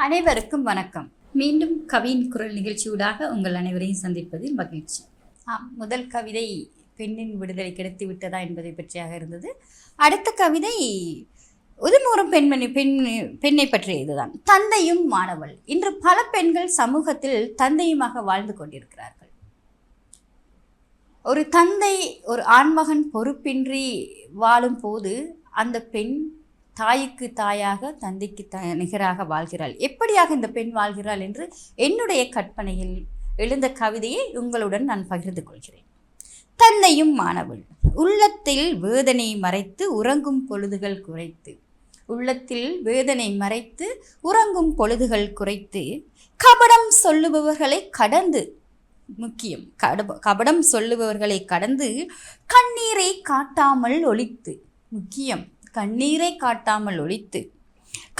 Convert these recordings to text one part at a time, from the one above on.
அனைவருக்கும் வணக்கம். மீண்டும் கவியின் குரல் நிகழ்ச்சியூடாக உங்கள் அனைவரையும் சந்திப்பதில் மகிழ்ச்சி. முதல் கவிதை பெண்ணின் விடுதலை கிடைத்து விட்டதா என்பதை பற்றியாக இருந்தது. அடுத்த கவிதை உதிர்நூறும் பெண்ணை பற்றியதுதான். தந்தையும் மாணவள். இன்று பல பெண்கள் சமூகத்தில் தந்தையுமாக வாழ்ந்து கொண்டிருக்கிறார்கள். ஒரு தந்தை ஒரு ஆண்மகன் பொறுப்பின்றி வாழும் போது அந்த பெண் தாய்க்கு தாயாக தந்தைக்கு நிகராக வாழ்கிறாள். எப்படியாக இந்த பெண் வாழ்கிறாள் என்று என்னுடைய கற்பனையில் எழுந்த கவிதையை உங்களுடன் நான் பகிர்ந்து கொள்கிறேன். தந்தையும் மாணவள். உள்ளத்தில் வேதனை மறைத்து உறங்கும் பொழுதுகள் குறைத்து, உள்ளத்தில் வேதனை மறைத்து உறங்கும் பொழுதுகள் குறைத்து, கபடம் சொல்லுபவர்களை கடந்து, முக்கியம் கபடம் சொல்லுபவர்களை கடந்து, கண்ணீரை காட்டாமல் ஒழித்து, முக்கியம் கண்ணீரை காட்டாமல் ஒழித்து,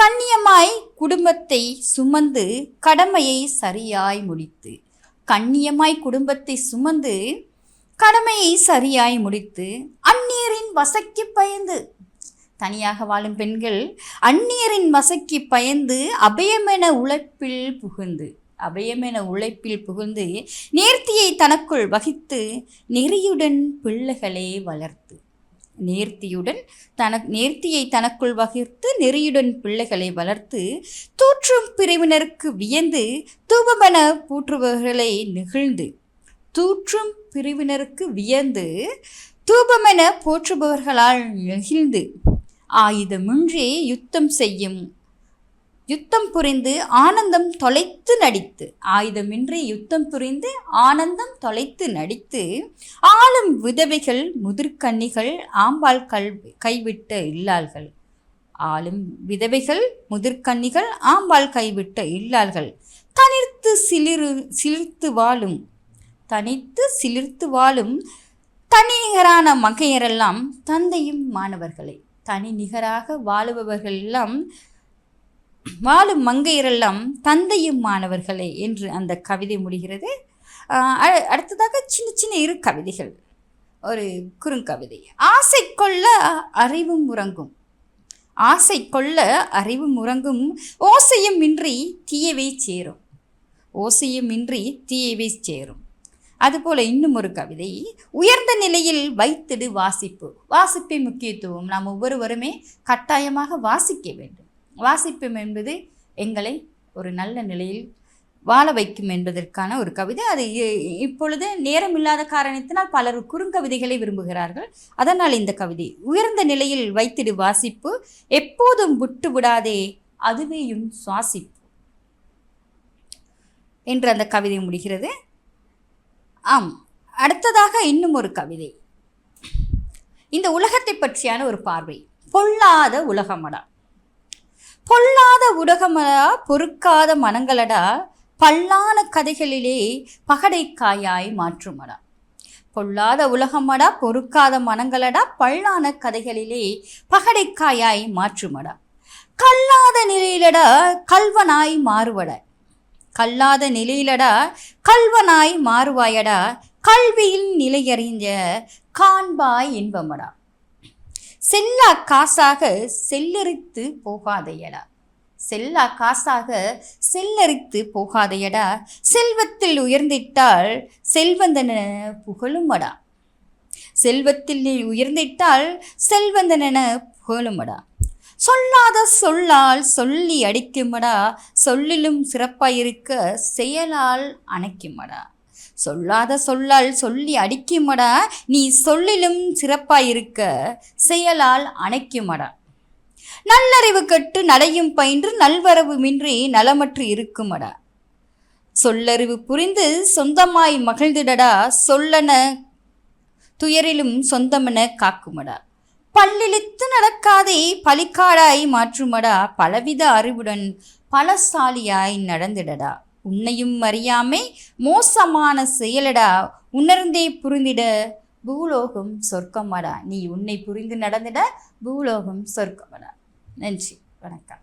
கண்ணியமாய் குடும்பத்தை சுமந்து கடமையை சரியாய் முடித்து, கண்ணியமாய் குடும்பத்தை சுமந்து கடமையை சரியாய் முடித்து, அந்நியரின் வசைக்கு பயந்து, தனியாக வாழும் பெண்கள் அந்நியரின் வசைக்கு பயந்து அபயமென உழைப்பில் புகுந்து நேர்த்தியை தனக்குள் வகித்து நெறியுடன் பிள்ளைகளை வளர்த்து, நேர்த்தியை தனக்குள் வகிர்த்து நெறியுடன் பிள்ளைகளை வளர்த்து, தூற்றும் பிரிவினருக்கு வியந்து தூபமென போற்றுபவர்களை நெகிழ்ந்து, தூற்றும் பிரிவினருக்கு வியந்து தூபமென போற்றுபவர்களால் நெகிழ்ந்து, ஆயுதமின்றி யுத்தம் புரிந்து ஆனந்தம் தொலைத்து நடித்து, ஆயுதமின்றி யுத்தம் புரிந்து ஆனந்தம் தொலைத்து நடித்து, ஆளும் விதவைகள் முதிர்கன்னிகள் ஆம்பாள் கைவிட்ட இல்லாள்கள், ஆளும் விதவைகள் முதிர்கன்னிகள் ஆம்பாள் கைவிட்ட இல்லாள்கள், தனித்து சிலிர்த்து வாழும் தனி நிகரான மங்கையரெல்லாம் தந்தையும் மாணவர்களை, தனி நிகராக வாழுபவர்கள் எல்லாம் வாழும் மங்கையரெல்லாம் தந்தையும் மாணவர்களே என்று அந்த கவிதை முடிகிறது. அடுத்ததாக சின்ன சின்ன இரு கவிதைகள். ஒரு குறுங்கவிதை. ஆசை கொள்ள அறிவும் உறங்கும், ஆசை கொள்ள அறிவும் உறங்கும், ஓசையும் இன்றி தீயவை சேரும், ஓசையும் இன்றி தீயவை சேரும். அதுபோல இன்னும் ஒரு கவிதை. உயர்ந்த நிலையில் வைத்திடு வாசிப்பு. வாசிப்பின் முக்கியத்துவம் நாம் ஒவ்வொருவருமே கட்டாயமாக வாசிக்க வேண்டும். வாசிப்பு என்பது எங்களை ஒரு நல்ல நிலையில் வாழ வைக்கும் என்பதற்கான ஒரு கவிதை. அது இப்பொழுது நேரம் இல்லாத காரணத்தினால் பலர் குறுங்கவிதைகளை விரும்புகிறார்கள். அதனால் இந்த கவிதை. உயர்ந்த நிலையில் வைத்திடு வாசிப்பு, எப்போதும் விட்டு விடாதே அதுவேயும் சுவாசிப்பு என்று அந்த கவிதை முடிகிறது. அடுத்ததாக இன்னும் ஒரு கவிதை. இந்த உலகத்தை பற்றியான ஒரு பார்வை. பொல்லாத உலகமடா, பொல்லாத உலகமடா, பொறுக்காத மனங்களடா, பல்லான கதைகளிலே பகடைக்காயாய் மாற்றுமடா. பொல்லாத உலகமடா, பொறுக்காத மனங்களடா, பல்லான கதைகளிலே பகடைக்காயாய் மாற்றுமடா. கல்லாத நிலையிலடா கல்வனாய் மாறுவட, கல்லாத நிலையிலடா கல்வனாய் மாறுவாயடா, கல்வியில் நிலையறிஞ்ச காண்பாய் இன்பமடா. செல்லா காசாக செல்லரித்து போகாதையடா, செல்லா காசாக செல்லரித்து போகாதையடா, செல்வத்தில் உயர்ந்திட்டால் செல்வந்தன புகழுமடா, செல்வத்தில் உயர்ந்திட்டால் செல்வந்தன புகழுமடா. சொல்லாத சொல்லால் சொல்லி அடிக்குமடா, சொல்லிலும் சிறப்பாயிருக்க செயலால் அணைக்குமடா. சொல்லாத சொல்லால் சொல்லி அடிக்குமடா, நீ சொல்லிலும் சிறப்பாயிருக்க செயலால் அணைக்குமடா. நல்லறிவு கட்டு நடையும் பயின்று நல்வரவுமின்றி நலமற்று இருக்குமடா. சொல்லறிவு புரிந்து சொந்தமாய் மகிழ்ந்திடடா, சொல்லன துயரிலும் சொந்தமென காக்குமடா. பல்லிழித்து நடக்காதே பலிக்காடாய் மாற்றுமடா, பலவித அறிவுடன் பலசாலியாய் நடந்திடடா. உன்னையும் அறியாமை மோசமான செயலடா, உணர்ந்தே புரிந்திட பூலோகம் சொர்க்கமடா. நீ உன்னை புரிந்து நடந்திட பூலோகம் சொர்க்கமடா. நன்றி, வணக்கம்.